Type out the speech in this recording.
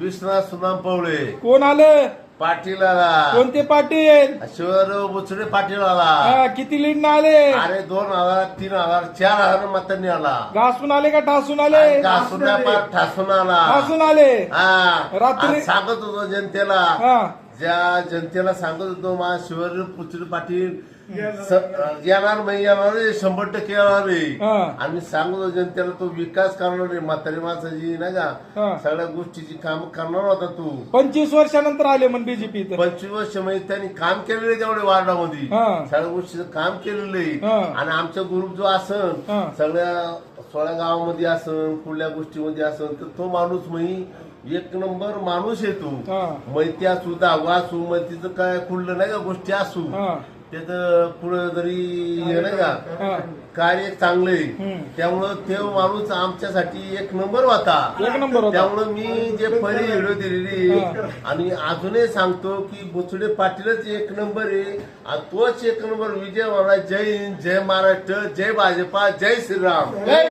विश्वनाथ सुदाम पवळे कोण आलं? पाटील आला, कोणते पाटील? शिवराव बुचडे पाटील आला. किती लीड आले? अरे 2000, 3000, 4000 मतांनी आला. घासून आले का ठासून आले? ठासून आला. ठासून आले. हा रात्री- आज सांगत होतो जनतेला, हा. ज्या जनतेला सांगत होतो मा शिवराव बुचडे पाटील येणार नाही, येणार 100% येणार आहे. हा. आम्ही सांगत होतो जनतेला तो विकास करणार आहे, म्हातारी माणसाची नाही हा. का सगळ्या गोष्टीची काम करणार होता तू. 25 वर्षानंतर आले म्हण बीजेपी. 25 वर्ष म्हणजे त्यांनी काम केलेलं आहे तेवढे वार्डामध्ये, हा. सगळ्या गोष्टीचं काम केलेलं हा. आहे. आणि आमचा ग्रुप जो असन हा. सगळ्या 16 गावामध्ये असन, कुठल्या गोष्टीमध्ये असन, तर तो माणूस म्हणजे एक नंबर माणूस येतो. हा. मैती असू, दावा असू, मैतीचं काय कुठलं नाही का गोष्टी असू, हा. त्याचं पुढे जरी हे नाही हा. का कार्य चांगलं आहे. हम्म. त्यामुळं ते माणूस आमच्यासाठी एक नंबर होता. एक नंबर होता. त्यामुळं मी जे पहिली व्हिडिओ दिलेली आणि अजूनही सांगतो की बुचडे पाटीलच एक नंबर आहे आणि तोच एक नंबर विजय होणार. जय हिंद, जय महाराष्ट्र, जय भाजपा, जय श्रीराम.